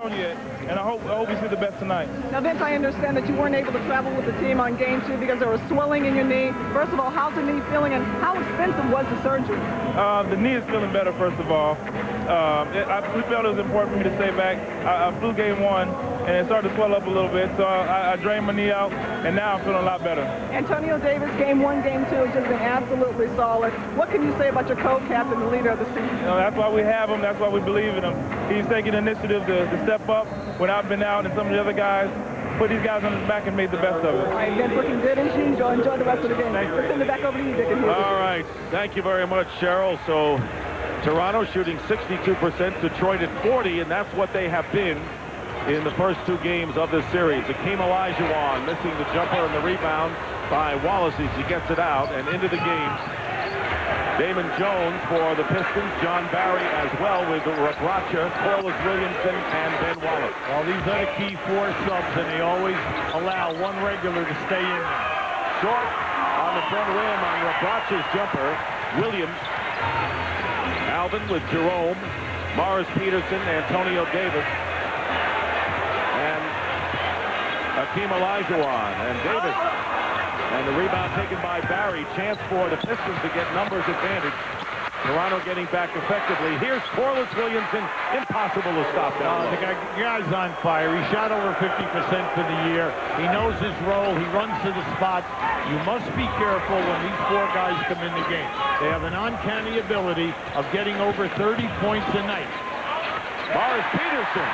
Yet, and I hope we see the best tonight. Now, Vince, I understand that you weren't able to travel with the team on Game 2 because there was swelling in your knee. First of all, how's the knee feeling, and how expensive was the surgery? The knee is feeling better, first of all. We felt it was important for me to stay back. I flew Game 1, and it started to swell up a little bit, so I drained my knee out, and now I'm feeling a lot better. Antonio Davis, Game 1, Game 2 has just been absolutely solid. What can you say about your co-captain, the leader of the team? That's why we have him. That's why we believe in him. He's taking initiative to step up when I've been out, and some of the other guys put these guys on his back and made the best of it. All right, Vince, looking good as usual. Enjoy the rest of the game. Thanks. Let's send it back over to you, Dick. All right. Thank you very much, Cheryl. So Toronto shooting 62%, Detroit at 40%, and that's what they have been in the first two games of this series. Akeem Olajuwon missing the jumper and the rebound by Wallace as he gets it out and into the game. Damon Jones for the Pistons, John Barry as well with Raptors, Corliss Williamson, and Ben Wallace. Well, these are the key four subs, and they always allow one regular to stay in there. Short on the front rim on Raptors jumper, Williams. Alvin with Jerome, Morris Peterson, Antonio Davis, and Akeem Olajuwon, and Davis. And the rebound taken by Barry. Chance for the Pistons to get numbers advantage. Toronto getting back effectively. Here's Corliss Williamson. Impossible to stop that. The guy's on fire. He shot over 50% for the year. He knows his role. He runs to the spots. You must be careful when these four guys come in the game. They have an uncanny ability of getting over 30 points a night. Morris Peterson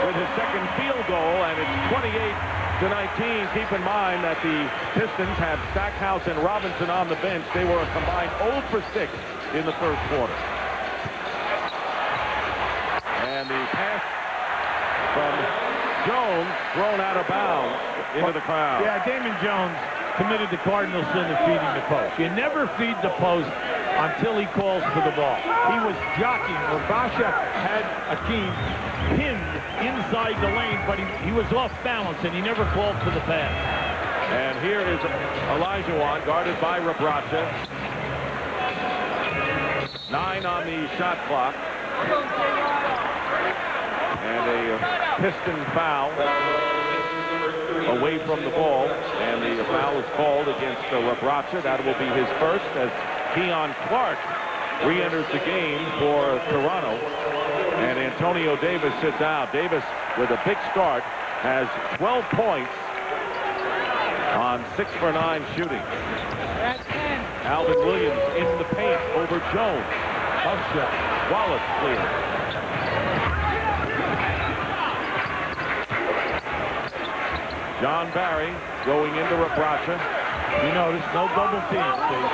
with his second field goal, and it's 28-19. Keep in mind that the Pistons had Stackhouse and Robinson on the bench. They were a combined 0 for 6 in the first quarter. And the pass from Jones thrown out of bounds into the crowd. Yeah, Damon Jones committed the cardinal sin of feeding the post. You never feed the post until he calls for the ball. He was jockeying. Rabasha had Akeem pinned inside the lane, but he was off balance, and he never called for the pass. And here is Olajuwon, guarded by Rabasha. 9 on the shot clock. And a Piston foul away from the ball, and the foul is called against Rabasha. That will be his first as Keon Clark re-enters the game for Toronto, and Antonio Davis sits out. Davis, with a big start, has 12 points on 6 for 9 shooting. Alvin Williams in the paint over Jones. Tough shot. Wallace clear. John Barry going into Rabasha. You notice no double teams, Steve.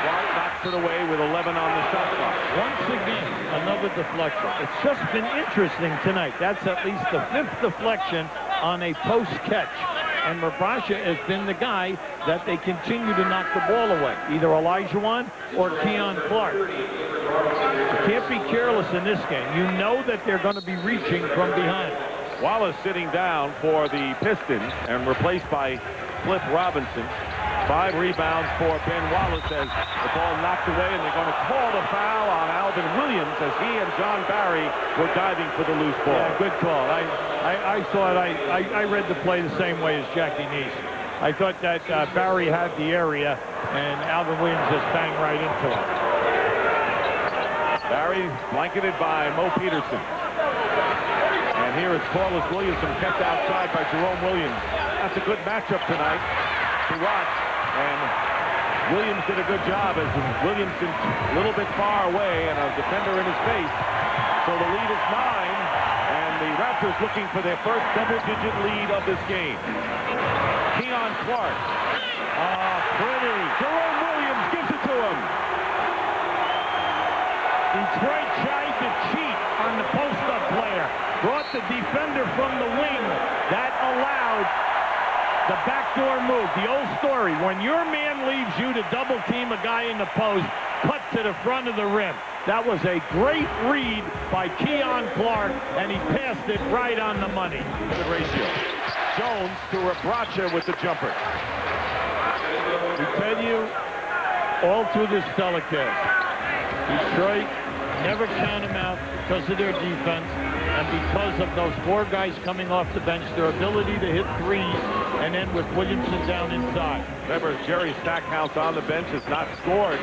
Clark knocks it away with 11 on the shot clock. Once again, another deflection. It's just been interesting tonight. That's at least the 5th deflection on a post catch. And Rabasha has been the guy that they continue to knock the ball away, either Olajuwon or Keon Clark. You can't be careless in this game. You know that they're going to be reaching from behind. Wallace sitting down for the Pistons and replaced by Cliff Robinson. 5 rebounds for Ben Wallace as the ball knocked away, and they're going to call the foul on Alvin Williams as he and John Barry were diving for the loose ball. Yeah, good call. I thought I read the play the same way as Jackie Neese. I thought that Barry had the area, and Alvin Williams just banged right into it. Barry blanketed by Mo Peterson. And here is Corliss Williamson kept outside by Jerome Williams. That's a good matchup tonight to watch. And Williams did a good job as Williamson a little bit far away and a defender in his face. So the lead is 9, and the Raptors looking for their first double-digit lead of this game. Keon Clark. Pretty. Jerome Williams gives it to him. Detroit tried to cheat on the post-up player. Brought the defender from the wing. That allowed the backdoor move. The old story. When your man leaves you to double team a guy in the post, cut to the front of the rim. That was a great read by Keon Clark, and he passed it right on the money. Good ratio. Jones to Rabasha with the jumper. We tell you all through this telecast, Detroit never count them out because of their defense. And because of those 4 guys coming off the bench, their ability to hit threes, and then with Williamson down inside. Remember, Jerry Stackhouse on the bench has not scored.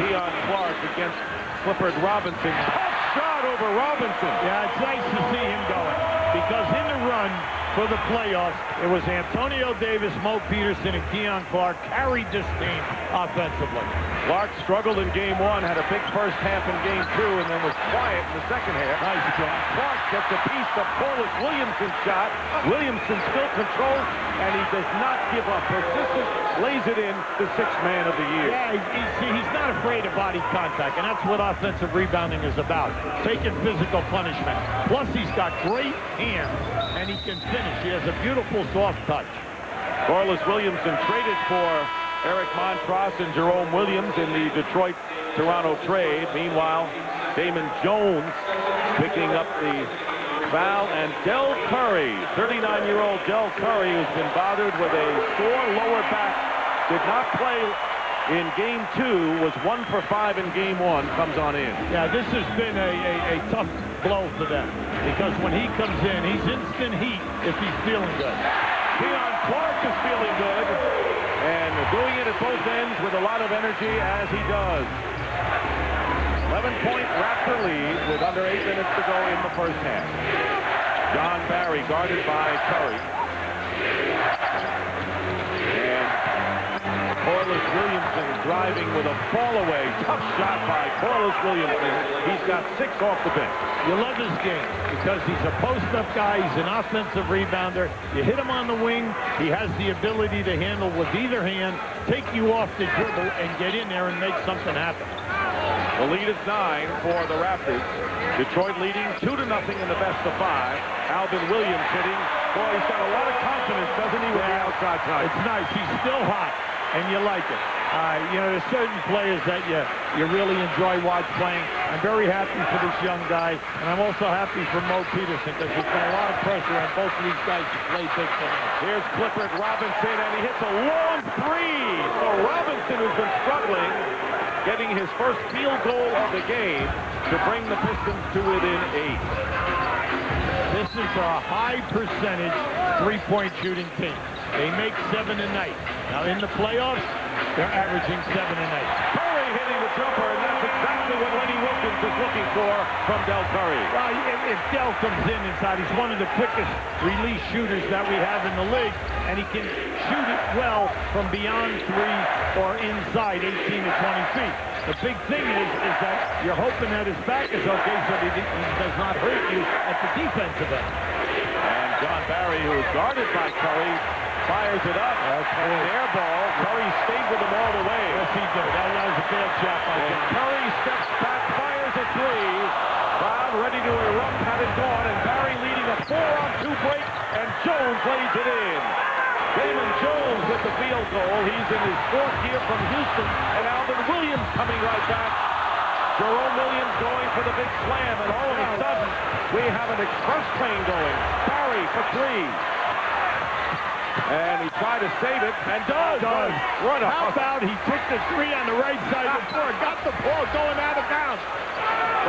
Keon Clark against Clifford Robinson. Tough shot over Robinson. Yeah, it's nice to see him going, because in the run for the playoffs, it was Antonio Davis, Mo Peterson, and Keon Clark carried this team offensively. Clark struggled in game 1, had a big first half in game 2, and then was quiet in the second half. Nice job. Clark gets a piece of Corliss Williamson's shot. Williamson still controls, and he does not give up. Persistent, lays it in, the 6th man of the year. Yeah, he's not afraid of body contact, and that's what offensive rebounding is about. Taking physical punishment. Plus, he's got great hands, and he can finish. He has a beautiful soft touch. Corliss Williamson traded for Eric Montross and Jerome Williams in the Detroit-Toronto trade. Meanwhile, Damon Jones picking up the foul, and Del Curry, 39-year-old Del Curry, who's been bothered with a sore lower back, did not play in game 2, was 1 for 5 in game 1, comes on in. Yeah, this has been a tough blow for them, because when he comes in, he's instant heat if he's feeling good. Keon Clark is feeling good, and doing it at both ends with a lot of energy as he does. 11-point Raptor lead with under 8 minutes to go in the first half. John Barry guarded by Curry. And Corliss Williamson driving with a fall away. Tough shot by Corliss Williamson. He's got 6 off the bench. You love his game because he's a post-up guy. He's an offensive rebounder. You hit him on the wing. He has the ability to handle with either hand, take you off the dribble, and get in there and make something happen. The lead is 9 for the Raptors. Detroit leading 2-0 in the best of 5. Alvin Williams hitting. Boy, he's got a lot of confidence, doesn't he, with the outside side? It's nice. He's still hot, and you like it. You know, there's certain players that you really enjoy playing. I'm very happy for this young guy, and I'm also happy for Mo Peterson, because there's been a lot of pressure on both of these guys to play big for him. Here's Clifford Robinson, and he hits a long 3. So Robinson, who's been struggling, getting his first field goal of the game to bring the Pistons to within 8. This is a high percentage three-point shooting team. They make 7 a night. Now in the playoffs, they're averaging 7 a night. Curry hitting the jumper, and that's exactly what Lenny Wilkins is looking for from Del Curry. Well, if Del comes in inside, he's one of the quickest release shooters that we have in the league, and he can shoot it well from beyond 3 or inside 18 to 20 feet. The big thing is that you're hoping that his back is okay so he does not hurt you at the defensive end. And John Barry, who is guarded by Curry, fires it up. An air ball. Curry stayed with him all the way. Yes, he did. That was a bad shot by John. Curry steps back, fires a 3. Crowd ready to erupt had it gone, and Barry leading a 4-on-2 break, and Jones lays it in. Damon Jones with the field goal. He's in his 4th year from Houston, and Alvin Williams coming right back. Jerome Williams going for the big slam, and all of a sudden, we have an express train going. Barry for 3. And he tried to save it, and does. What a... How about he took the 3 on the right side before, got the ball going out of bounds.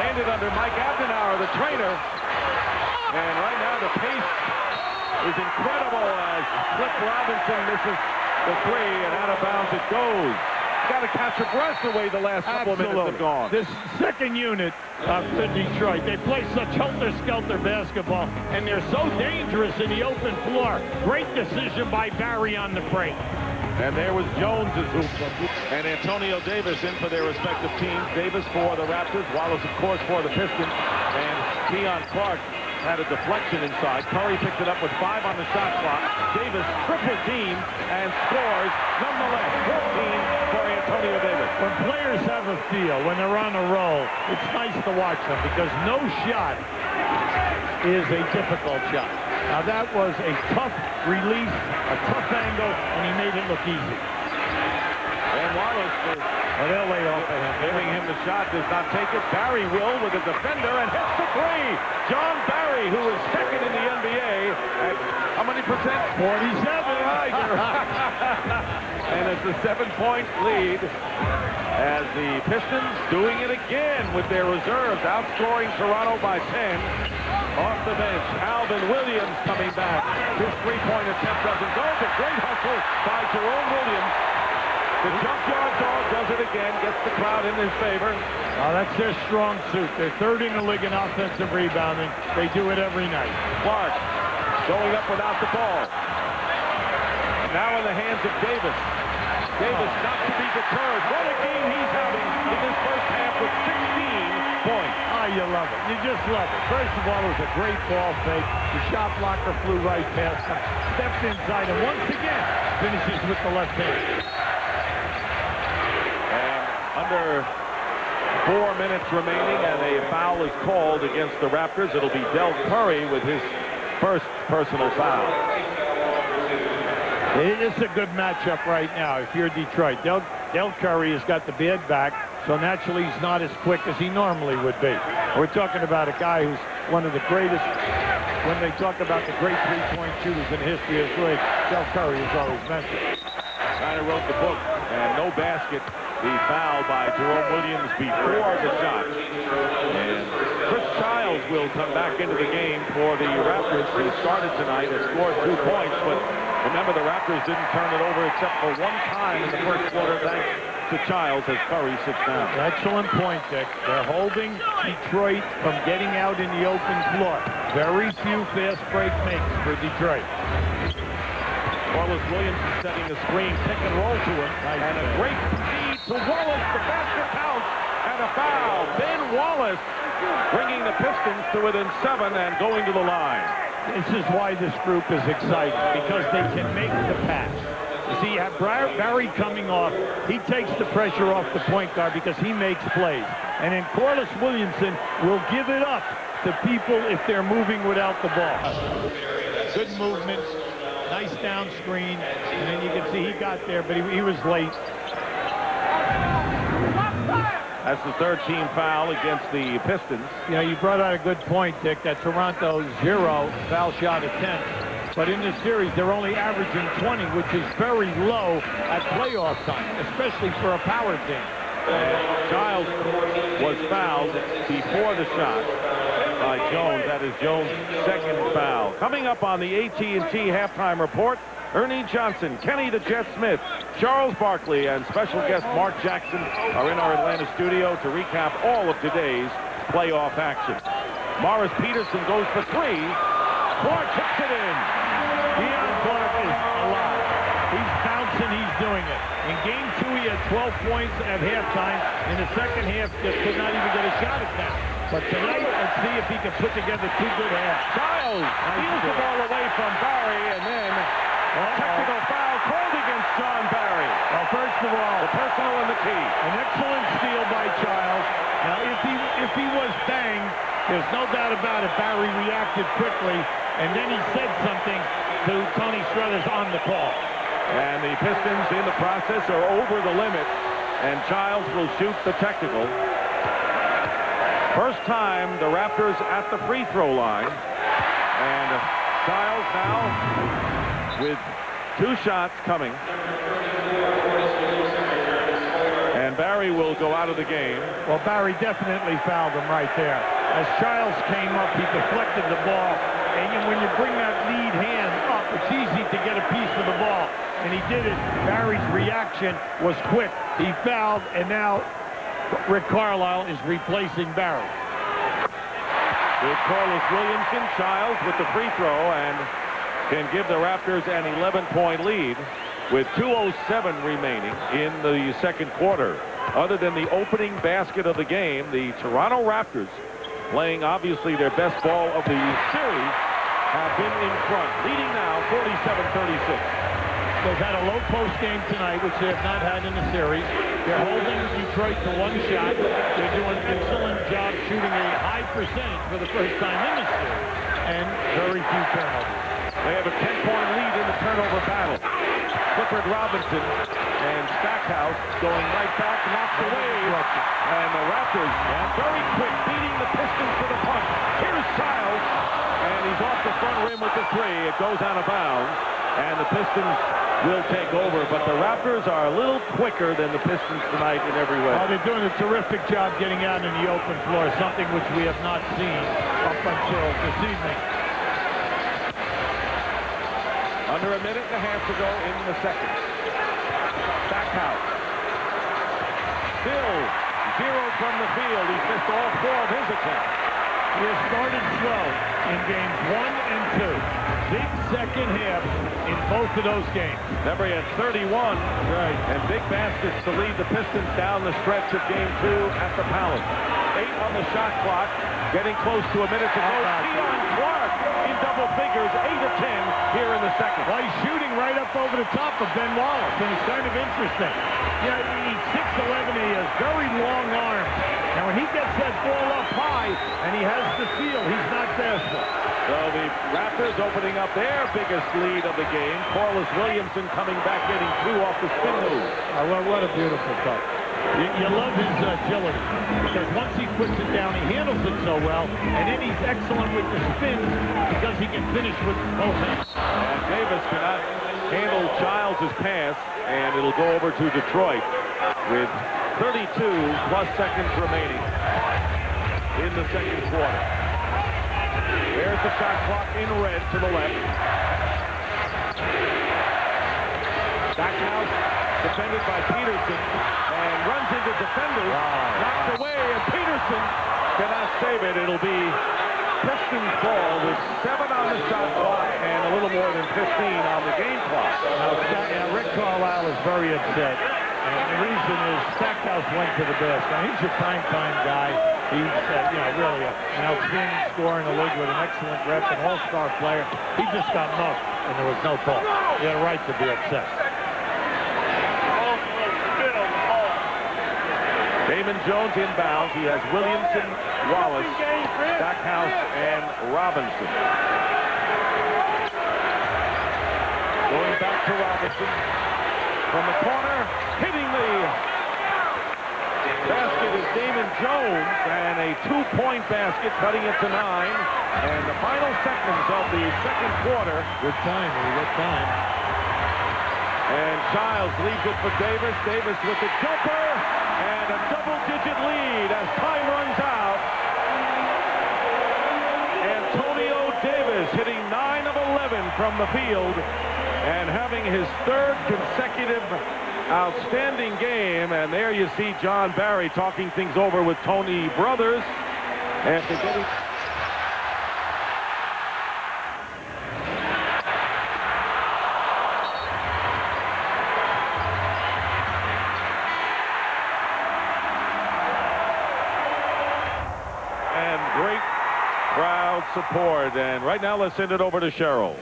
Landed under Mike Abdenauer, the trainer. And right now the pace is incredible as Cliff Robinson misses the 3, and out of bounds it goes. Got to catch your breath the way the last couple of minutes have gone. This second unit of Detroit, they play such helter-skelter basketball, and they're so dangerous in the open floor. Great decision by Barry on the break. And there was Jones's hoop, and Antonio Davis in for their respective teams. Davis for the Raptors, Wallace, of course, for the Pistons, and Keon Clark had a deflection inside. Curry picked it up with 5 on the shot clock. Davis triple team and scores, nonetheless, 14 for Antonio Davis. When players have a feel, when they're on a roll, it's nice to watch them, because no shot is a difficult shot. Now that was a tough release, a tough angle, and he made it look easy. And Wallace, they'll lay off of him. Giving him the shot, does not take it. Barry will with a defender and hits the 3. John Barry, who is second in the NBA at how many percent? 47. All right. And it's a 7-point lead as the Pistons doing it again with their reserves, outscoring Toronto by 10. Off the bench, Alvin Williams coming back. His three-point attempt doesn't go. The great hustle by Jerome Williams. The junkyard dog does it again, gets the crowd in his favor. That's their strong suit. They're third in the league in offensive rebounding. They do it every night. Clark going up without the ball. Now in the hands of Davis. Davis not to be deterred. What a game he's having in this first half with 16 points. Oh, you love it. You just love it. First of all, it was a great ball fake. The shot blocker flew right past him. Stepped inside and once again finishes with the left hand. And under 4 minutes remaining, and a foul is called against the Raptors. It'll be Del Curry with his first personal foul. It's a good matchup right now if you're Detroit. Del Curry has got the bad back, so naturally he's not as quick as he normally would be. We're talking about a guy who's one of the greatest. When they talk about the great three-point shooters in history of the league, Del Curry is always mentioned. Kind of wrote the book, and no basket. The foul by Jerome Williams before the shot. And Chris Childs will come back into the game for the Raptors. He started tonight and scored 2 points, but remember the Raptors didn't turn it over except for one time in the first quarter thanks to Childs as Curry sits down. Excellent point, Dick. They're holding Detroit from getting out in the open floor. Very few fast break makes for Detroit. Wallace Williams is setting a screen, pick and roll to him, and a great feed to Wallace. The basket counts, and a foul. Ben Wallace bringing the Pistons to within 7 and going to the line. This is why this group is exciting, because they can make the pass. You see, you have Barry coming off. He takes the pressure off the point guard because he makes plays. And then Corliss Williamson will give it up to people if they're moving without the ball. Good movement. Nice down screen, and then you can see he got there, but he was late. That's the third team foul against the Pistons. You know, you brought out a good point, Dick, that Toronto's 0 foul shot attempt. But in this series, they're only averaging 20, which is very low at playoff time, especially for a power team. Childs was fouled before the shot by Jones. That is Jones' second foul. Coming up on the AT&T halftime report, Ernie Johnson, Kenny the Jet Smith, Charles Barkley, and special guest Mark Jackson are in our Atlanta studio to recap all of today's playoff action. Morris Peterson goes for 3. Clark hits it in. Deion Clark is alive. He's bouncing, he's doing it. In game 2, he had 12 points at halftime. In the second half, just could not even get a shot at that. But tonight, let's see if he can put together 2 good halves. Childs steals the ball away from Barry, and then a technical foul called against John Barry. Well, first of all, the personal and the key. An excellent steal by Childs. Now, if he was banged, there's no doubt about it, Barry reacted quickly, and then he said something to Tony Struthers on the call. And the Pistons, in the process, are over the limit, and Childs will shoot the technical. First time the Raptors at the free throw line. And Childs now with 2 shots coming. And Barry will go out of the game. Well, Barry definitely fouled him right there. As Childs came up, he deflected the ball. And when you bring that lead hand up, it's easy to get a piece of the ball. And he did it. Barry's reaction was quick. He fouled, and now Rick Carlisle is replacing Barry. With Corliss Williamson, Childs with the free throw, and can give the Raptors an 11-point lead with 2:07 remaining in the second quarter. Other than the opening basket of the game, the Toronto Raptors, playing obviously their best ball of the series, have been in front, leading now 47-36. They've had a low post game tonight, which they have not had in the series. They're holding Detroit to 1 shot. They're doing an excellent job shooting a high percentage for the first time in the series, and very few turnovers. They have a 10-point lead in the turnover battle. Clifford Robinson and Stackhouse going right back, knocked away. And the Raptors very quick, beating the Pistons to the punch. Here's Childs, and he's off the front rim with the 3. It goes out of bounds, and the Pistons will take over, but the Raptors are a little quicker than the Pistons tonight in every way. Oh, they're doing a terrific job getting out in the open floor, something which we have not seen up until this evening. Under a minute and a half to go in the second. Stackhouse. Still 0 from the field. He's missed all 4 of his attempts. He has started slow in games 1 and 2. Big second half in both of those games. Remember, he had 31. Right. And big baskets to lead the Pistons down the stretch of game 2 at the Palace. 8 on the shot clock. Getting close to a minute to go. Keon Clark in double figures. 8 of 10 here in the second. Well, he's shooting right up over the top of Ben Wallace, and it's kind of interesting. Yeah, he's 6'11", he has very long arms. Now, when he gets that ball up high and he has the feel, he's not bashful. So the Raptors opening up their biggest lead of the game. Corliss Williamson coming back, getting 2 off the spin move. Well, what a beautiful touch. You love his agility, because once he puts it down, he handles it so well, and then he's excellent with the spins because he can finish with both hands. And Davis cannot handle Childs' pass, and it'll go over to Detroit with 32 plus seconds remaining in the second quarter. There's the shot clock in red to the left. Stackhouse defended by Peterson and runs into defenders. Knocked away, and Peterson cannot save it. It'll be Pistons ball with 7 on the shot clock and a little more than 15 on the game clock. Now, Rick Carlisle is very upset. And the reason is Stackhouse went to the basket. Now, he's your prime-time guy. He's, really an outstanding scorer in the league with an excellent rep, an all-star player. He just got mugged, and there was no call. He had a right to be upset. Damon Jones inbounds. He has Williamson, Wallace, Stackhouse, and Robinson. Going back to Robinson. From the corner, hitting the basket is Damon Jones, and a 2-point basket, cutting it to 9. And the final seconds of the second quarter. Good time, good time. And Childs leaves it for Davis. Davis with the jumper, and a double-digit lead as time runs out. Antonio Davis hitting 9 of 11 from the field, and having his 3rd consecutive outstanding game. And there you see John Barry talking things over with Tony Brothers after getting... And great crowd support. And right now, let's send it over to Cheryl.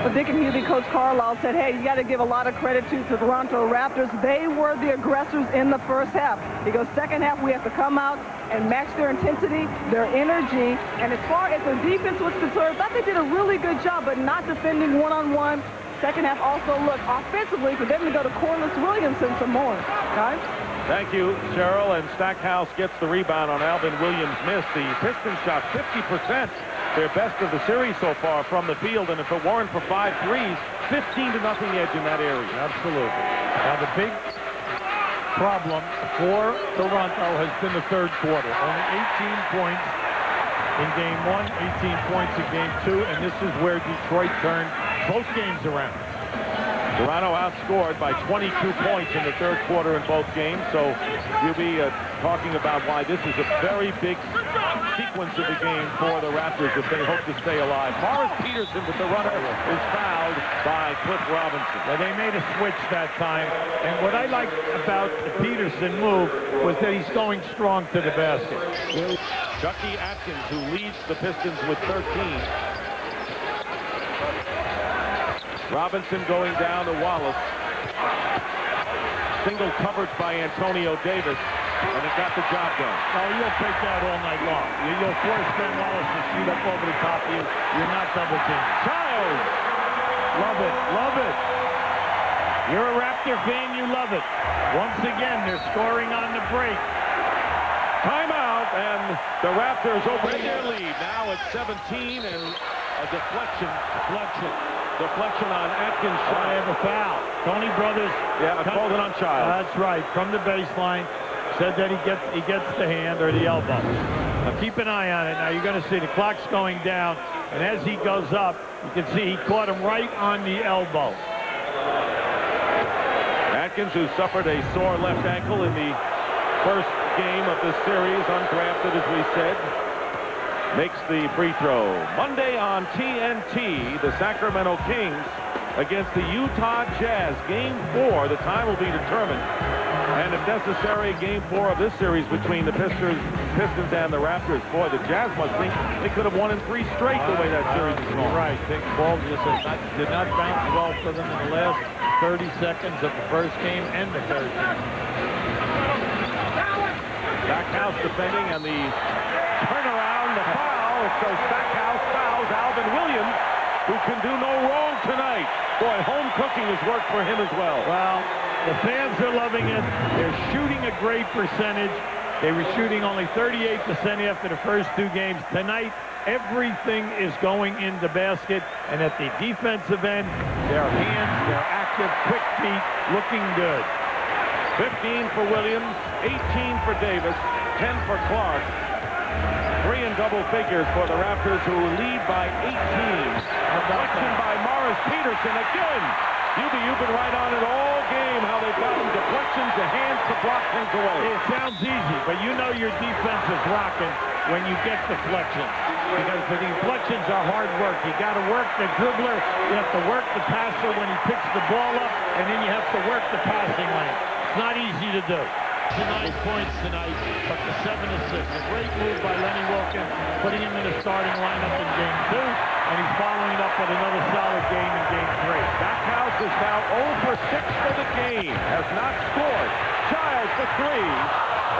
But Dick and Hubie, Coach Carlisle said, hey, you got to give a lot of credit to the Toronto Raptors. They were the aggressors in the first half. He goes, second half, we have to come out and match their intensity, their energy. And as far as the defense was concerned, I thought they did a really good job, but not defending one-on-one. Second half also, look, offensively, for them to go to Corliss Williamson some more. Guys? Thank you, Cheryl. And Stackhouse gets the rebound on Alvin Williams' miss. The Pistons shot 50%. Their best of the series so far from the field, and if it weren't for 5 threes, 15-0 edge in that area. Absolutely. Now the big problem for Toronto has been the third quarter. Only 18 points in game 1, 18 points in game 2, and this is where Detroit turned both games around. Toronto outscored by 22 points in the third quarter in both games, so you'll be talking about why this is a very big sequence of the game for the Raptors if they hope to stay alive. Morris Peterson with the runner is fouled by Cliff Robinson. Well, they made a switch that time, and what I like about the Peterson move was that he's going strong to the basket. Chucky Atkins, who leads the Pistons with 13. Robinson going down to Wallace. Single coverage by Antonio Davis, and it got the job done. Oh, you'll take that all night long. You'll force Ben Wallace to shoot up over the top of you. You're not double teamed. Child! Love it, love it. You're a Raptor fan, you love it. Once again, they're scoring on the break. Timeout, and the Raptors opening their lead. Now it's 17, and a deflection. Deflection on Atkins' I shot. have a foul. Tony Brothers. Yeah, called it on Child. That's right. From the baseline. Said that he gets the hand or the elbow. Now keep an eye on it. Now you're going to see the clock's going down. And as he goes up, you can see he caught him right on the elbow. Atkins, who suffered a sore left ankle in the first game of this series, undrafted as we said, makes the free throw. Monday on TNT, the Sacramento Kings against the Utah Jazz. Game 4, the time will be determined. And if necessary, Game 4 of this series between the Pistons and the Raptors. Boy, the Jazz must think they could have won in 3 straight the way that series is going. Right. Big ball just did not bounce well for them in the last 30 seconds of the first game and the third game. Stackhouse defending, and the turnaround, the foul. So Stackhouse fouls Alvin Williams, who can do no wrong tonight. Boy, home cooking has worked for him as well. Well, the fans are loving it. They're shooting a great percentage. They were shooting only 38% after the first 2 games. Tonight, everything is going in the basket. And at the defensive end, their hands, they're active, quick feet, looking good. 15 for Williams, 18 for Davis, 10 for Clark. 3 in double figures for the Raptors, who lead by 18. Deflection by Morris Peterson again. You've been right on it all game, how they've got them deflections, the hands to block things away. It sounds easy, but you know your defense is rocking when you get deflections. Because the deflections are hard work. You got to work the dribbler, you have to work the passer when he picks the ball up, and then you have to work the passing lane. It's not easy to do. 9 points tonight, but the 7 assists. A great move by Lenny Wilkins, putting him in the starting lineup in Game 2, and he's following it up with another solid game in Game 3. Stackhouse is now 0 for 6 for the game, has not scored. Child for 3,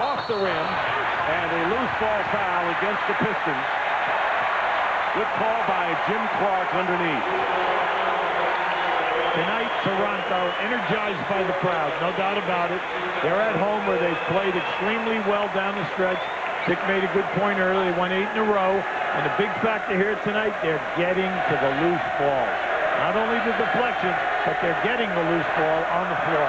off the rim, and a loose ball foul against the Pistons. Good call by Jim Clark underneath. Tonight, Toronto, energized by the crowd, no doubt about it. They're at home where they've played extremely well down the stretch. Dick made a good point earlier. They won 8 in a row. And the big factor here tonight, they're getting to the loose ball. Not only the deflections, but they're getting the loose ball on the floor.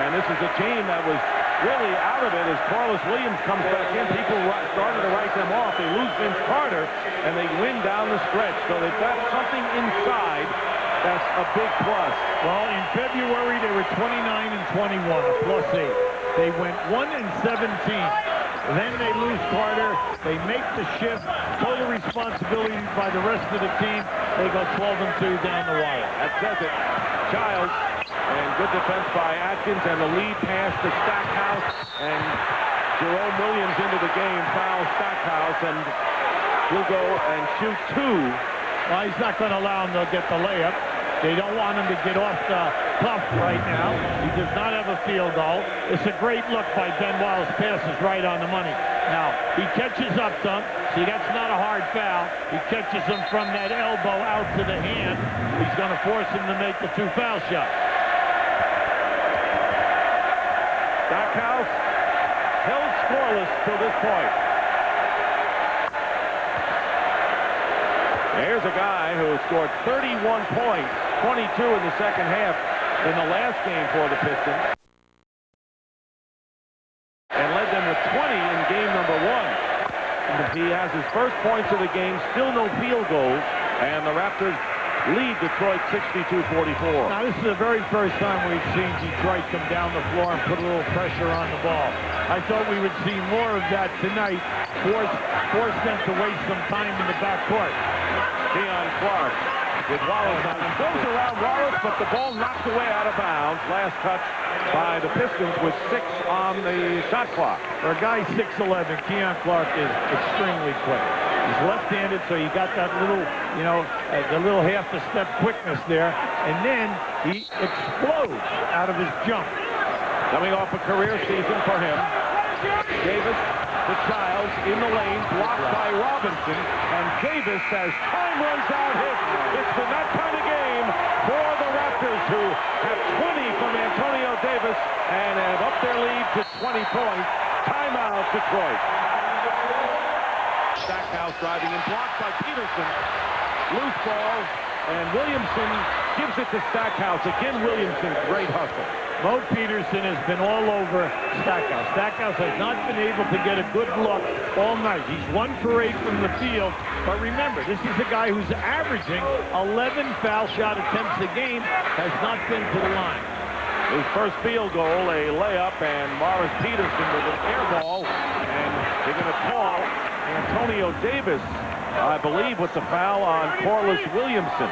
And this is a team that was really out of it as Corliss Williams comes back in. People started to write them off. They lose Vince Carter, and they win down the stretch. So they've got something inside. That's a big plus. Well, in February, they were 29 and 21, a +8. They went 1 and 17. Then they lose Carter. They make the shift. Total responsibility by the rest of the team. They go 12 and 2 down the wire. That says it. Childs, and good defense by Atkins, and the lead pass to Stackhouse. And Jerome Williams into the game, fouls Stackhouse, and he'll go and shoot 2. Well, he's not going to allow him to get the layup. They don't want him to get off the cuff right now. He does not have a field goal. It's a great look by Ben Wiles. Pass is right on the money. Now, he catches up to him. See, that's not a hard foul. He catches him from that elbow out to the hand. He's going to force him to make the 2 foul shots. Stackhouse held scoreless till this point. Here's a guy who scored 31 points, 22 in the second half in the last game for the Pistons, and led them with 20 in game number 1. He has his first points of the game, still no field goals, and the Raptors lead Detroit 62-44. Now, this is the very first time we've seen Detroit come down the floor and put a little pressure on the ball. I thought we would see more of that tonight, force them to waste some time in the backcourt. Deion Clark with Wallace on him. Goes around Wallace, but the ball knocked away out of bounds. Last touch by the Pistons with 6 on the shot clock. For a guy 6'11", Deion Clark is extremely quick. He's left-handed, so you got that little, the little half-a-step quickness there. And then he explodes out of his jump. Coming off a career season for him. Davis to Childs in the lane, blocked by Robinson, and Davis, as time runs out, hits. It's the that kind of game for the Raptors, who have 20 from Antonio Davis and have upped their lead to 20 points. Timeout, Detroit. Stackhouse driving and blocked by Peterson. Loose ball And Williamson gives it to Stackhouse. Again, Williamson, great hustle. Mo Peterson has been all over Stackhouse. Stackhouse has not been able to get a good look all night. He's 1 for 8 from the field. But remember, this is a guy who's averaging 11 foul shot attempts a game, has not been to the line. His first field goal, a layup, and Morris Peterson with an air ball. And they're going to call Antonio Davis, I believe, with the foul on Corliss Williamson.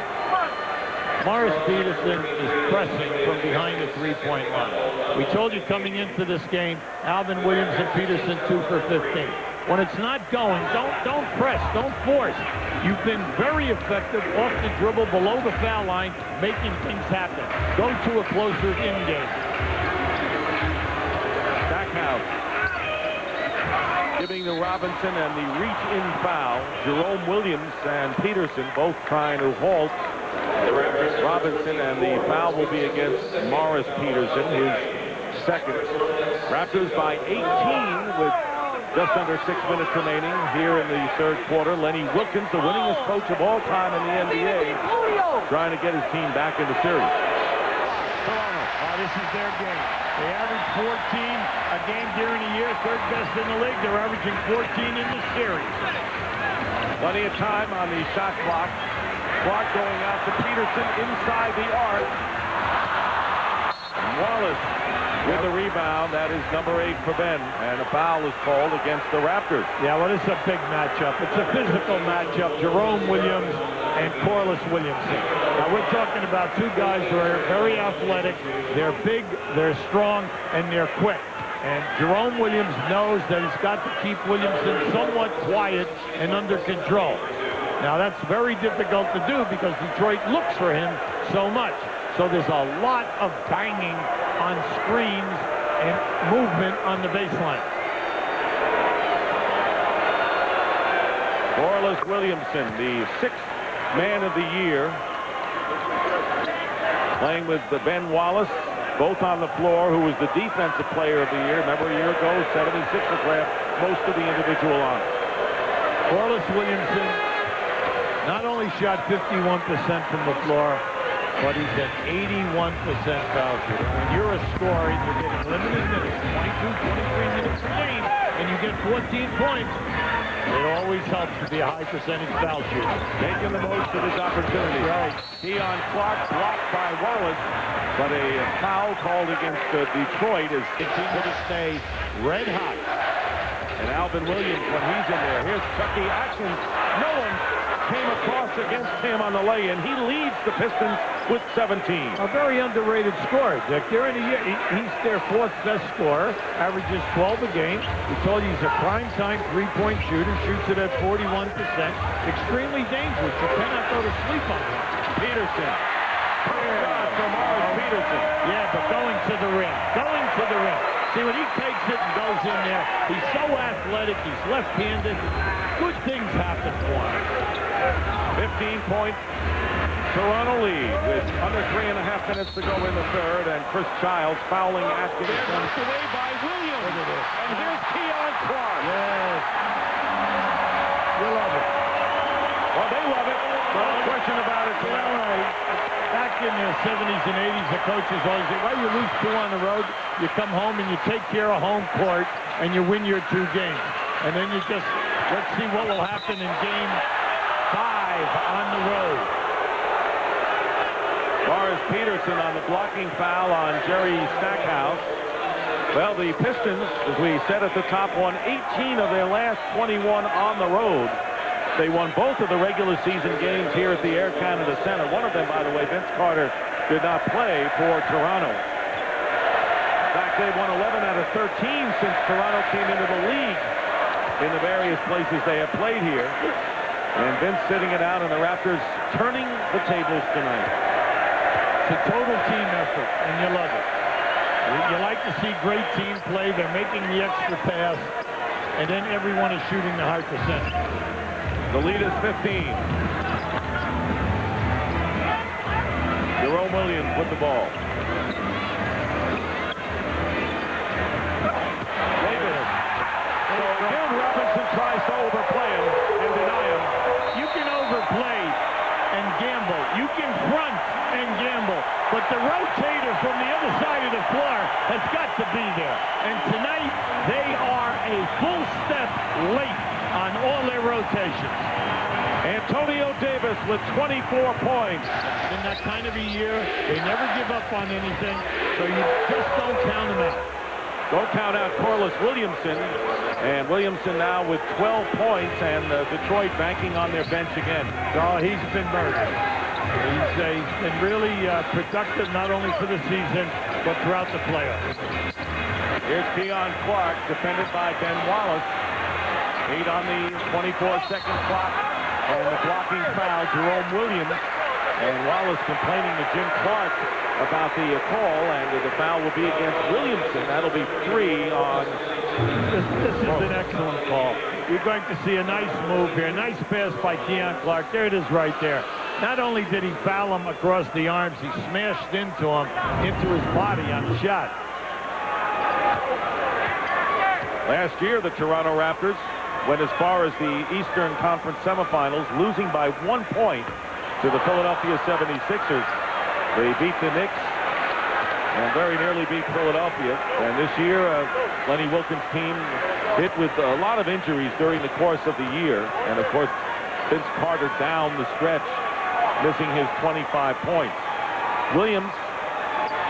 Morris Peterson is pressing from behind the three-point line. We told you coming into this game, Alvin Williams and Peterson 2 for 15. When it's not going, don't press, don't force. You've been very effective off the dribble below the foul line, making things happen. Go to a closer in game. Stackhouse giving to Robinson and the reach-in foul. Jerome Williams and Peterson both trying to halt Robinson, and the foul will be against Morris Peterson, his second. Raptors by 18 with just under 6 minutes remaining here in the third quarter. Lenny Wilkins, the winningest coach of all time in the NBA, trying to get his team back in the series. This is their game. They average 14 a game during the year, third best in the league. They're averaging 14 in the series. Plenty of time on the shot clock. Clark going out to Peterson inside the arc. Wallace with the rebound. That is number 8 for Ben. And a foul is called against the Raptors. Yeah, well, it's a big matchup. It's a physical matchup. Jerome Williams and Corliss Williamson. Now, we're talking about two guys who are very athletic. They're big, they're strong, and they're quick. And Jerome Williams knows that he's got to keep Williamson somewhat quiet and under control. Now, that's very difficult to do because Detroit looks for him so much. So there's a lot of banging on screens and movement on the baseline. Corliss Williamson, the 6th man of the year, playing with Ben Wallace, both on the floor, who was the defensive player of the year. Remember, a year ago, 76ers grabbed most of the individual honors. Corliss Williamson not only shot 51% from the floor, but he's an 81% foul shooter. When you're a scorer and you're getting limited minutes, 22, 23 minutes a game, and you get 14 points, it always helps to be a high percentage foul shooter. Making the most of his opportunity. Right. He on Clark, blocked by Wallace, but a foul called against Detroit is continue to stay red hot. And Alvin Williams, when he's in there, here's Chucky Atkins. No one came across against him on the lay-in. He leads the Pistons with 17. A very underrated scorer, Dick. During the year, he's their 4th best scorer, averages 12 a game. We told you he's a prime-time three-point shooter, shoots it at 41%. Extremely dangerous. You cannot go to sleep on him. Peterson. Shot from Morris Peterson. Yeah, but going to the rim. Going to the rim. See, when he takes it and goes in there, he's so athletic, he's left-handed. Good things happen for him. 15-point Toronto lead with under 3.5 minutes to go in the third, and Chris Childs fouling Atkins. Knocked away by Williams. And here's Keon Clark. Yes. You love it. Well, they love it. No question about it. Back in the 70s and 80s, the coaches always say, well, you lose 2 on the road, you come home and you take care of home court, and you win your 2 games. And then you just, let's see what will happen in game 5 on the road. Morris Peterson on the blocking foul on Jerry Stackhouse. Well, the Pistons, as we said at the top, won 18 of their last 21 on the road. They won both of the regular season games here at the Air Canada Center. One of them, by the way, Vince Carter, did not play for Toronto. In fact, they've won 11 out of 13 since Toronto came into the league in the various places they have played here. And Vince sitting it out, and the Raptors turning the tables tonight. It's a total team effort, and you love it. You like to see great team play. They're making the extra pass, and then everyone is shooting the high percentage. The lead is 15. Jerome Williams with the ball. Davis. So again, Robinson tries to overplay him and deny him. You can overplay and gamble. You but the rotator from the other side of the floor has got to be there. And tonight, they are a full step late on all their rotations. Antonio Davis with 24 points. In that kind of a year, they never give up on anything, so you just don't count them out. Don't count out Corliss Williamson. And Williamson now with 12 points, and Detroit banking on their bench again. Oh, he's been murdered. He's been really productive, not only for the season, but throughout the playoffs. Here's Keon Clark, defended by Ben Wallace. 8 on the 24-second clock. And the blocking foul, Jerome Williams. And Wallace complaining to Jim Clark about the call, and the foul will be against Williamson. That'll be 3 on... This is an excellent call. You're going to see a nice move here. Nice pass by Keon Clark. There it is right there. Not only did he foul him across the arms, he smashed into him, into his body on the shot. Last year, the Toronto Raptors went as far as the Eastern Conference semifinals, losing by 1 point to the Philadelphia 76ers. They beat the Knicks and very nearly beat Philadelphia. And this year, Lenny Wilkins' team hit with a lot of injuries during the course of the year. And of course, Vince Carter down the stretch, missing his 25 points. Williams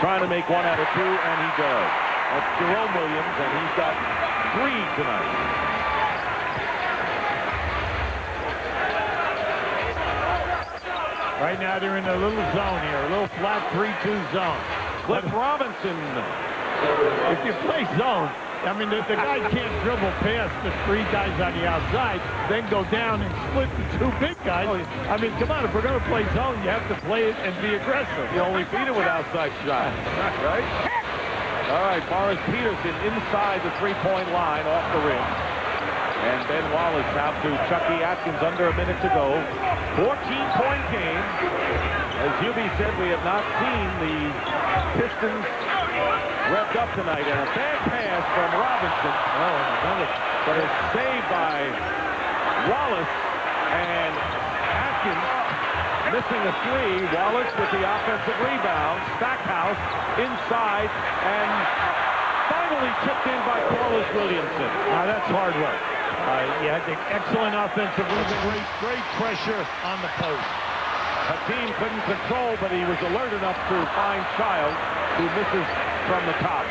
trying to make 1 out of 2, and he does. That's Jerome Williams, and he's got 3 tonight. Right now they're in a little zone here, a little flat 3-2 zone. Cliff Robinson. If you play zone, I mean, the guy can't dribble past the 3 guys on the outside, then go down and split the 2 big guys. I mean, come on, if we're going to play zone, you have to play it and be aggressive. You only beat it with outside shots, right? All right, Morris Peterson inside the 3-point line off the rim. And Ben Wallace out to Chucky Atkins under a minute to go. 14-point game. As Hubie said, we have not seen the Pistons revved up tonight. And a bad pass from Robinson. Oh, but it's saved by Wallace. And Atkins missing a 3. Wallace with the offensive rebound. Stackhouse inside. And finally tipped in by Corliss Williamson. Now that's hard work. Yeah, excellent offensive rebound. Great pressure on the post. Hakeem couldn't control, but he was alert enough to find Child, who misses from the top.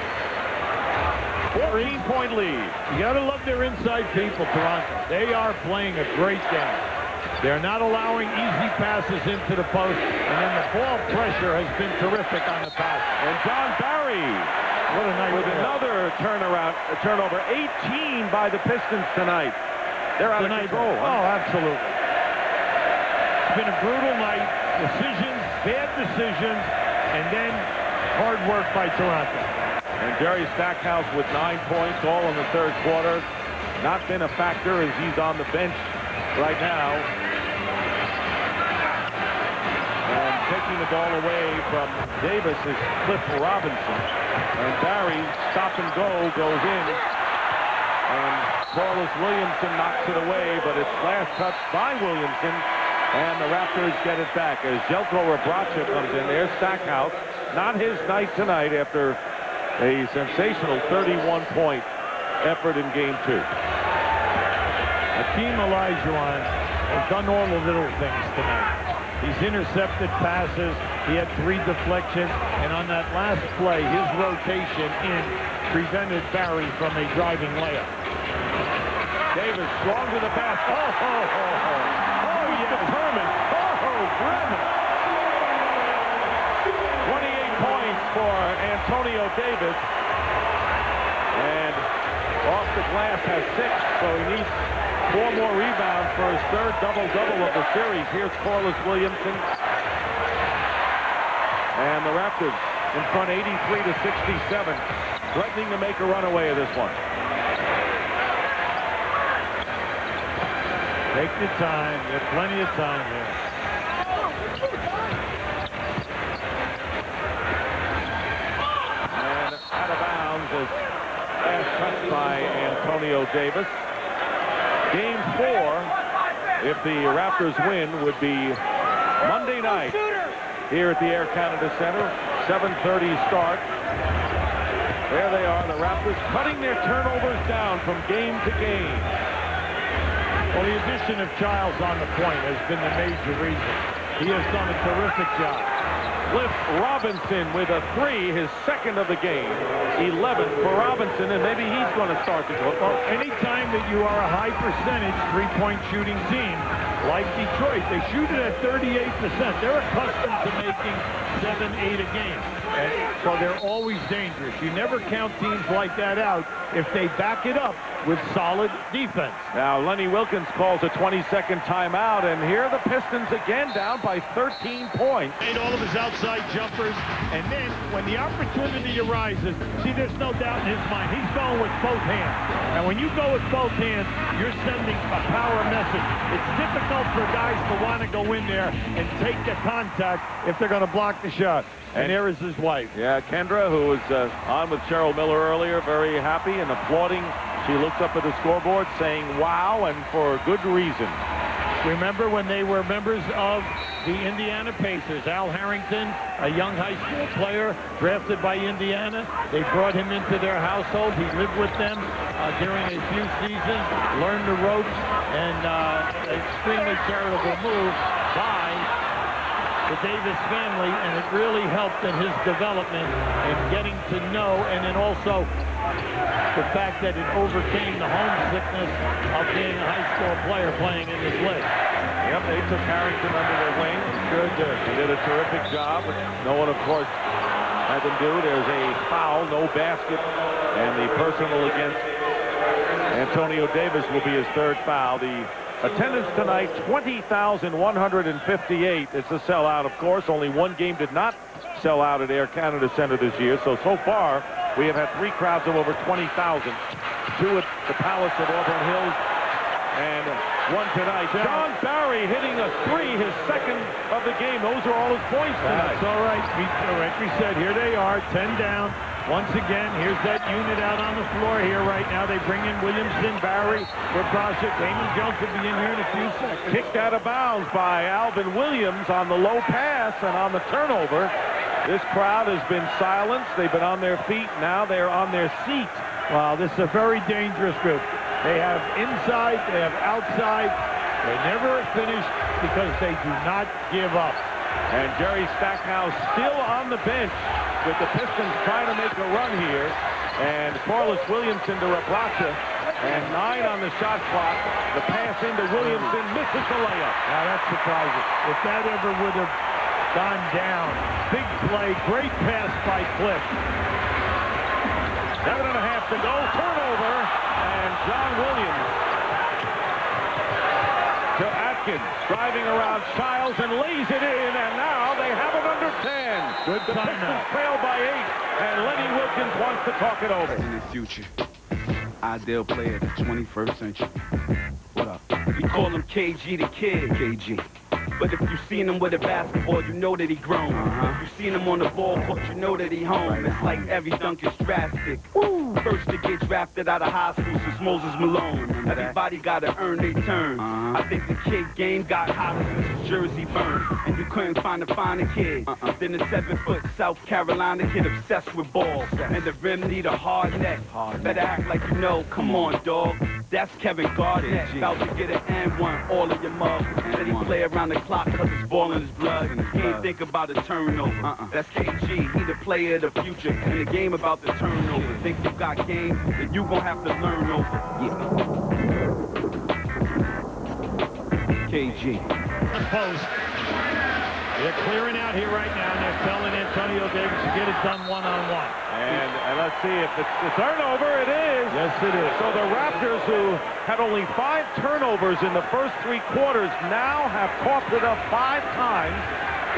14-point lead. You got to love their inside people, Toronto. They are playing a great game. They're not allowing easy passes into the post, and then the ball pressure has been terrific on the pass. And John Barry, what a night with another turnover. 18 by the Pistons tonight. They're out of control. Oh, absolutely. It's been a brutal night. Decisions, bad decisions, and then hard work by Toronto. And Jerry Stackhouse with 9 points, all in the third quarter. Not been a factor as he's on the bench right now. And taking the ball away from Davis is Cliff Robinson. And Barry, stop and go, goes in. And Corliss Williamson knocks it away, but it's last touch by Williamson. And the Raptors get it back as Jelko Rebraca comes in. There's Stackhouse. Not his night tonight after a sensational 31-point effort in Game 2. Hakeem Olajuwon has done all the little things tonight. He's intercepted passes. He had 3 deflections. And on that last play, his rotation in prevented Barry from a driving layup. Davis strong to the basket. Oh, he's determined. Brennan. 28 points for Antonio Davis. And off the glass has 6, so he needs 4 more rebounds for his third double-double of the series. Here's Corliss Williamson. And the Raptors in front 83-67, threatening to make a runaway of this one. Take your time. You have plenty of time here. And out of bounds is last touch by Antonio Davis. Game 4, if the Raptors win, would be Monday night here at the Air Canada Center. 7:30 start. There they are, the Raptors cutting their turnovers down from game to game. Well, the addition of Childs on the point has been the major reason. He has done a terrific job. Cliff Robinson with a 3, his second of the game. 11 for Robinson, and maybe he's going to start the game. Well, anytime that you are a high percentage three-point shooting team, like Detroit, they shoot it at 38%. They're accustomed to making 7, 8 a game. And so they're always dangerous. You never count teams like that out if they back it up with solid defense. Now, Lenny Wilkins calls a 20-second timeout, and here the Pistons again down by 13 points. Made all of his outside jumpers, and then when the opportunity arises, see, there's no doubt in his mind. He's going with both hands. And when you go with both hands, you're sending a power message. It's difficult for guys to want to go in there and take the contact if they're going to block the shot. And there is his wife. Yeah, Kendra, who was on with Cheryl Miller earlier, very happy and applauding. She looks up at the scoreboard saying, wow, and for good reason. Remember when they were members of the Indiana Pacers? Al Harrington, a young high school player drafted by Indiana. They brought him into their household. He lived with them during a few seasons, learned the ropes, and an extremely charitable move by the Davis family, and it really helped in his development and getting to know, and then also the fact that it overcame the homesickness of being a high school player playing in this league. Yep, they took Harrington under their wing. Good. He did a terrific job, but no one, of course, had them do. There's a foul, no basket, and the personal against Antonio Davis will be his third foul. The attendance tonight, 20,158. It's a sellout, of course. Only one game did not sell out at Air Canada Center this year. So far, we have had 3 crowds of over 20,000. 2 at the Palace at Auburn Hills, and 1 tonight. John Barry hitting a 3, his second of the game. Those are all his points tonight. That's all right. Like we said, here they are, 10 down. Once again, here's that unit out on the floor here right now. They bring in Williamson, Barry, Rebrasha. Damon Jones will be in here in a few seconds. Kicked out of bounds by Alvin Williams on the low pass, and on the turnover. This crowd has been silenced. They've been on their feet. Now they're on their seat. Wow, this is a very dangerous group. They have inside, they have outside. They never finish because they do not give up. And Jerry Stackhouse still on the bench with the Pistons trying to make a run here. And Corliss Williamson to Rebrasha. And 9 on the shot clock. The pass into Williamson, misses the layup. Now that's surprising. If that ever would have gone down. Big play, great pass by Cliff. 7.5 to go, turnover, and John Williams to Atkins, driving around Childs and lays it in, and now they have it under 10. Good the Pistons trail by 8, and Lenny Wilkins wants to talk it over. In the future, ideal player of the 21st century. What up? We call him KG the Kid. KG. But if you seen him with a basketball, you know that he grown. If you seen him on the ball court, you know that he home. It's like every dunk is drastic. First to get drafted out of high school since Moses Malone. Everybody gotta earn their turn. I think the kid game got hotter since his jersey burned. And you couldn't find a finer kid than a 7-foot South Carolina kid obsessed with balls. And the rim need a hard neck. Better act like you know. Come on, dog. That's Kevin Garnett. About to get an and-1 all in your mug. Said he play around the clock cause it's ball in his blood. He ain't think about a turnover. That's KG, he the player of the future. And the game about the turnover. Think you got game, then you gon' have to learn over. KG. Post. They're clearing out here right now, and they're telling Antonio Davis to get it done one-on-one. And let's see if it's the turnover. It is. Yes, it is. So the Raptors, who had only 5 turnovers in the first 3 quarters, now have coughed it up 5 times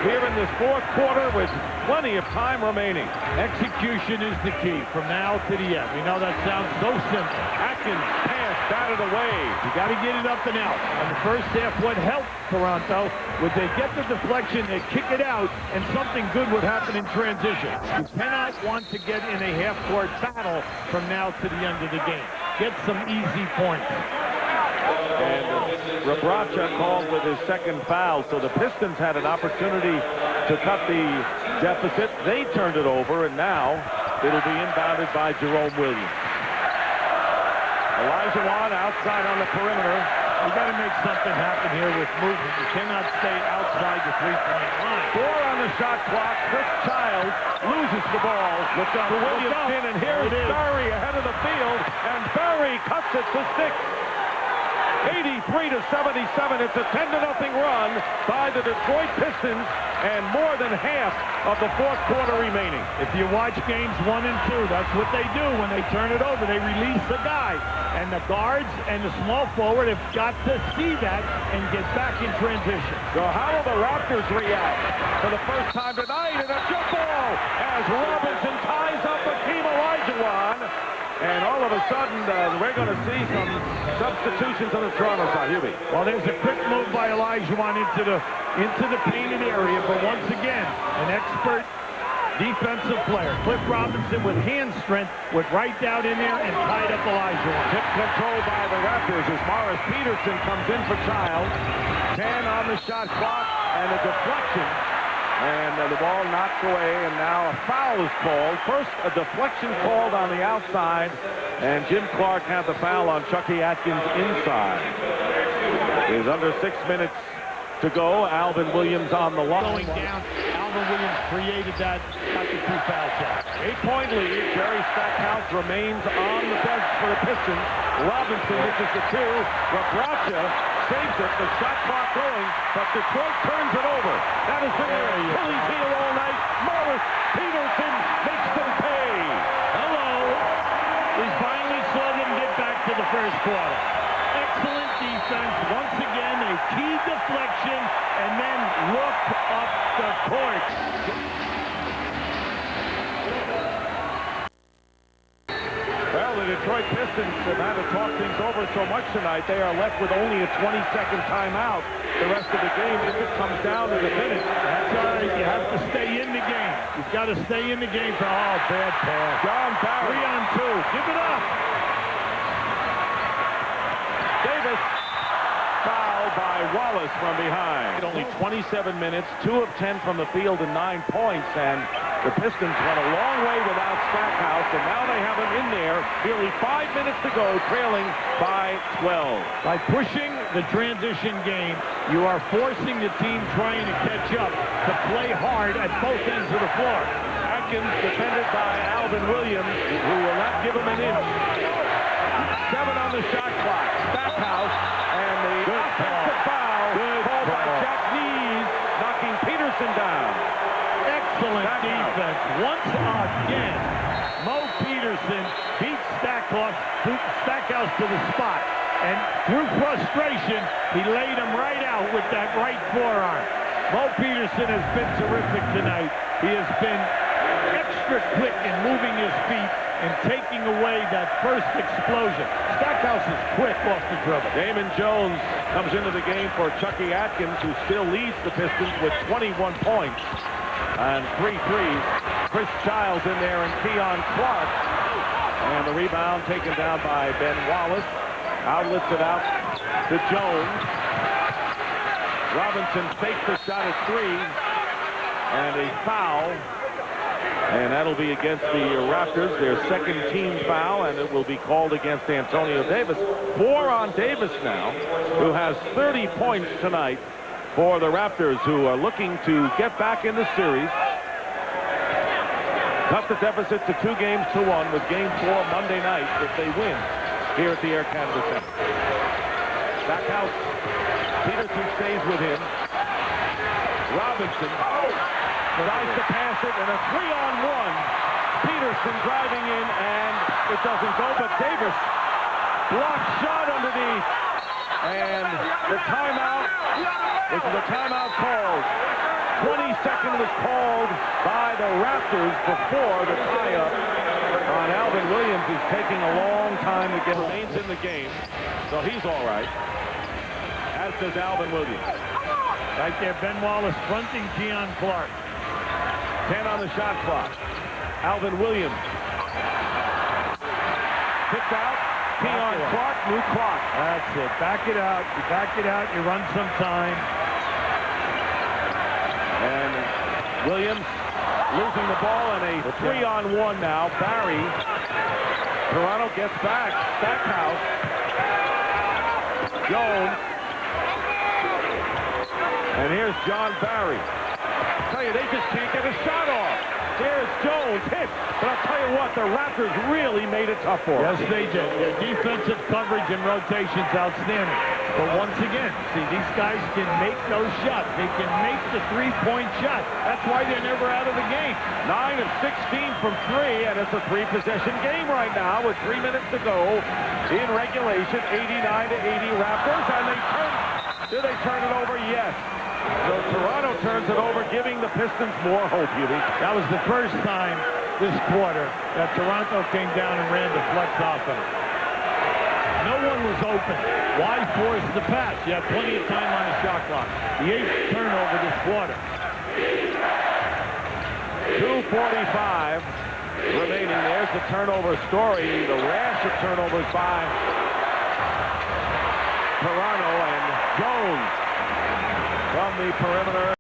here in this 4th quarter with plenty of time remaining. Execution is the key from now to the end. We know that sounds so simple. Atkins pass, batted away. You got to get it up and out. In the first half, what helped Toronto would they get the deflection, they kick it out, and something good would happen in transition. You cannot want to get in a half-court battle from now to the end of the game. Get some easy points. And Rebrasha called with his second foul, so the Pistons had an opportunity to cut the deficit. They turned it over, and now it'll be inbounded by Jerome Williams. Elijah Wan outside on the perimeter. You got to make something happen here with movement. You cannot stay outside the three-point line. 4 on the shot clock. Chris Childs loses the ball. Look up, to Williamson, and here's Barry ahead of the field, and Barry cuts it to 6. 83-77. It's a 10-0 run by the Detroit Pistons, and more than half of the fourth quarter remaining. If you watch games 1 and 2, that's what they do when they turn it over. They release the guy, and the guards and the small forward have got to see that and get back in transition. So how will the Raptors react for the first time tonight? And a jump ball as Robinson ties up Hakeem Olajuwon. And all of a sudden, we're going to see some substitutions on the Toronto side. Hubie. Well, there's a quick move by Olajuwon into the painted area, but once again, an expert defensive player. Cliff Robinson with hand strength went right down in there and tied up Olajuwon. Tip control by the Raptors as Morris Peterson comes in for Childs. 10 on the shot clock and a deflection. And the ball knocked away, and now a foul is called. First, a deflection called on the outside, and Jim Clark had the foul on Chucky Atkins inside. There's under 6 minutes to go. Alvin Williams on the line. Going down, Alvin Williams created that, got the 2 foul shots. 8-point lead. Jerry Stackhouse remains on the bench for the Pistons. Robinson misses the 2. Rabracha saves it. The shot clock going, but Detroit turns it over. That has been their Achilles heel all night. Morris Peterson makes them pay. Hello. We finally saw them get back to the first quarter. Excellent defense. Once again, a key deflection, and then look up the court. Well, the Detroit Pistons have had to talk things over so much tonight. They are left with only a 20-second timeout the rest of the game. If it comes down to the finish, that's all right. You have to stay in the game. You've got to stay in the game for all. Bad pass. John Barry. 3 on 2. Give it up. Davis. Foul by Wallace from behind. Only 27 minutes, 2 of 10 from the field and 9 points, and the Pistons went a long way without Stackhouse, and now they have him in there. Nearly 5 minutes to go, trailing by 12. By pushing the transition game, you are forcing the team trying to catch up to play hard at both ends of the floor. Atkins defended by Alvin Williams, who will not give him an inch. 7 on the shot clock. Stackhouse, and the offensive foul called by Jack Nees, knocking Peterson down. Excellent defense. Once again, Mo Peterson beat Stackhouse to the spot. And through frustration, he laid him right out with that right forearm. Mo Peterson has been terrific tonight. He has been extra quick in moving his feet and taking away that first explosion. Stackhouse is quick off the dribble. Damon Jones comes into the game for Chucky Atkins, who still leads the Pistons with 21 points and 3 threes. Chris Childs in there and Keon Clark. And the rebound taken down by Ben Wallace. Outlets it out to Jones. Robinson fakes the shot at 3. And a foul. And that'll be against the Raptors, their second team foul, and it will be called against Antonio Davis. 4 on Davis now, who has 30 points tonight for the Raptors, who are looking to get back in the series. Cut the deficit to 2 games to 1 with Game 4 Monday night if they win here at the Air Canada Center. Stackhouse. Peterson stays with him. Robinson tries to pass it, and a 3-on-1. Peterson driving in, and it doesn't go, but Davis blocked shot underneath. And the timeout, this is a timeout called. 22nd was called by the Raptors before the tie-up on Alvin Williams. He's taking a long time to get remains in the game, so he's all right, as does Alvin Williams. Right there, Ben Wallace fronting Keon Clark. 10 on the shot clock. Alvin Williams. Kicked out. Keon Clark, new clock. That's it. Back it out. You back it out. You run some time. And Williams losing the ball, and a 3-on-1 now. Barry. Toronto gets back. Stackhouse. Jones. And here's John Barry. I tell you, they just can't get a shot off. Here's Jones, hit. But I'll tell you what, the Raptors really made it tough for us. Yes, they did. Their defensive coverage and rotation's outstanding. But once again, see, these guys can make those shots. They can make the three-point shot. That's why they're never out of the game. 9 of 16 from 3, and it's a 3-possession game right now with 3 minutes to go in regulation. 89-80 Raptors, and do they turn it over? Yes. So Toronto turns it over, giving the Pistons more hope, Hubie. That was the first time this quarter that Toronto came down and ran the flex offense. No one was open. Why force the pass? You had plenty of time on the shot clock. The 8th turnover this quarter. 2:45 remaining. There's the turnover story. The rash of turnovers by Toronto, and Jones from the perimeter.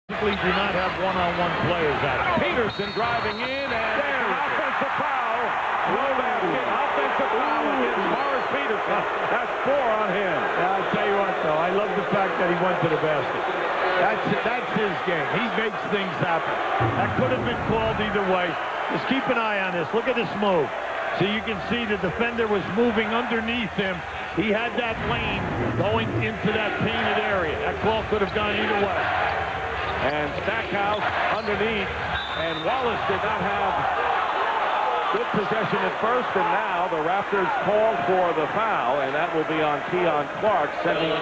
Simply do not have one-on-one players out. Peterson driving in, and there's an offensive foul. Low basket, offensive foul against Morris Peterson. That's 4 on him. I'll tell you what, though, I love the fact that he went to the basket. That's his game. He makes things happen. That could have been called either way. Just keep an eye on this. Look at this move. So you can see the defender was moving underneath him. He had that lane going into that painted area. That call could have gone either way. And Stackhouse underneath, and Wallace did not have good possession at first, and now the Raptors called for the foul, and that will be on Keon Clark, sending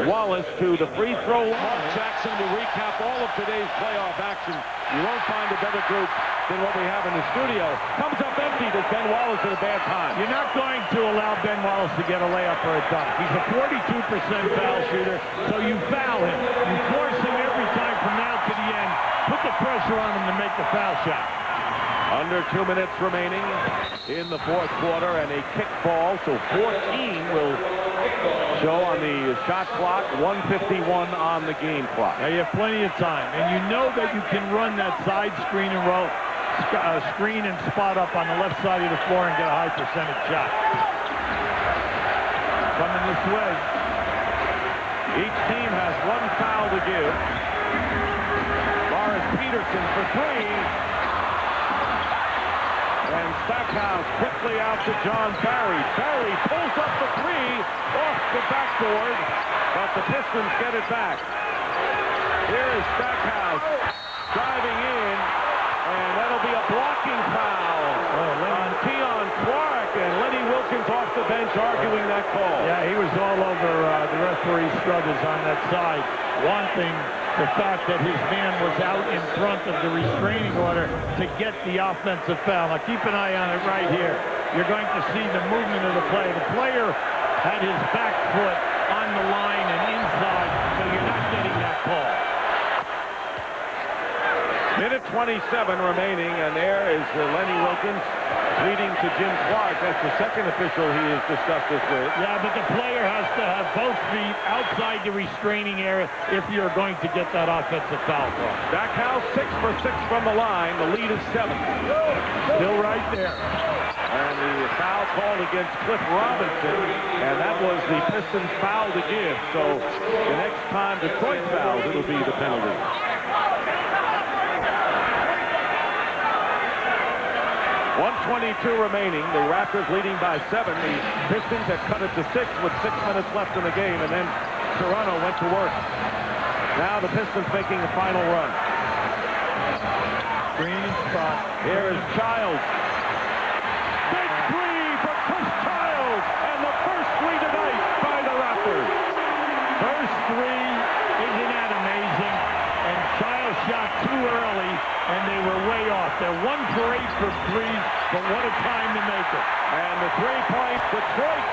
Wallace to the free throw line. Mark Jackson to recap all of today's playoff action. You won't find a better group than what we have in the studio. Comes up empty. Does Ben Wallace at a bad time? You're not going to allow Ben Wallace to get a layup or a dunk. He's a 42% foul shooter, so you foul him. You force him every time from now to the end. Put the pressure on him to make the foul shot. Under 2 minutes remaining in the fourth quarter, and a kick ball, so 14 will show on the shot clock, 1:51 on the game clock. Now you have plenty of time, and you know that you can run that side screen and roll, screen and spot up on the left side of the floor and get a high percentage shot. Coming this way. Each team has 1 foul to give. Morris Peterson for 3. And Stackhouse quickly out to John Barry. Barry pulls up the 3 off the backboard, but the Pistons get it back. Here is Stackhouse driving in, and that'll be a blocking foul on Keon Clark, and Lenny Wilkins off the bench arguing that call. Yeah, he was all over the referee's struggles on that side, wanting the fact that his man was out in front of the restraining order to get the offensive foul. Now keep an eye on it right here. You're going to see the movement of the play. The player had his back foot on the line and inside, so you're not getting that call. Minute 27 remaining, and there is Lenny Wilkins leading to Jim Clark. That's the second official he has discussed this with. Yeah, but the player has to have both feet outside the restraining area if you're going to get that offensive foul call. Stackhouse 6 for 6 from the line. The lead is 7. Still right there. And the foul called against Cliff Robinson, and that was the Pistons' foul to give. So the next time Detroit fouls, it'll be the penalty. 1:22 remaining. The Raptors leading by 7. The Pistons have cut it to 6 with 6 minutes left in the game, and then Toronto went to work. Now the Pistons making the final run. Green spot. Here is Childs. Big 3 for Chris Childs, and the first 3 tonight by the Raptors. First 3, isn't that amazing? And Childs shot too early, and they were way off. They're 1 for 8 for 3s, but what a time to make it. And the 3-point Detroit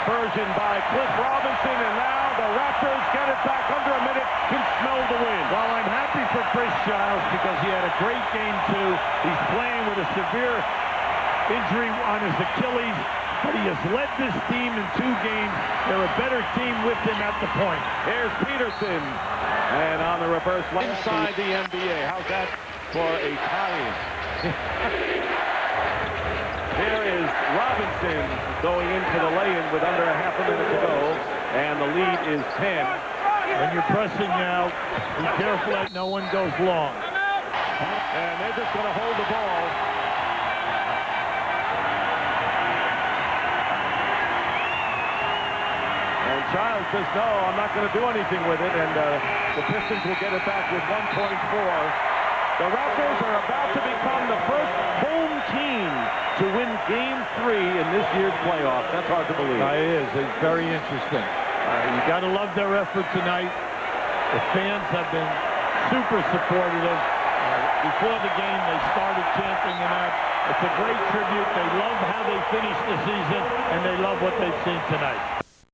version by Cliff Robinson, and now the Raptors get it back under a minute, can smell the wind. Well, I'm happy for Chris Childs because he had a great game, too. He's playing with a severe injury on his Achilles, but he has led this team in 2 games. They're a better team with him at the point. Here's Peterson. And on the reverse line inside the NBA. How's that for a tie-in? There is Robinson going in for the lay-in with under a half a minute to go. And the lead is 10. When you're pressing now, be careful that no one goes long. And they're just going to hold the ball. And Childs says, no, I'm not going to do anything with it. And the Pistons will get it back with 1.4. The Raptors are about to become the first home team to win Game 3 in this year's playoffs. That's hard to believe. It is. It's very interesting. You got to love their effort tonight. The fans have been super supportive. Before the game, they started chanting them out. It's a great tribute. They love how they finished the season, and they love what they've seen tonight.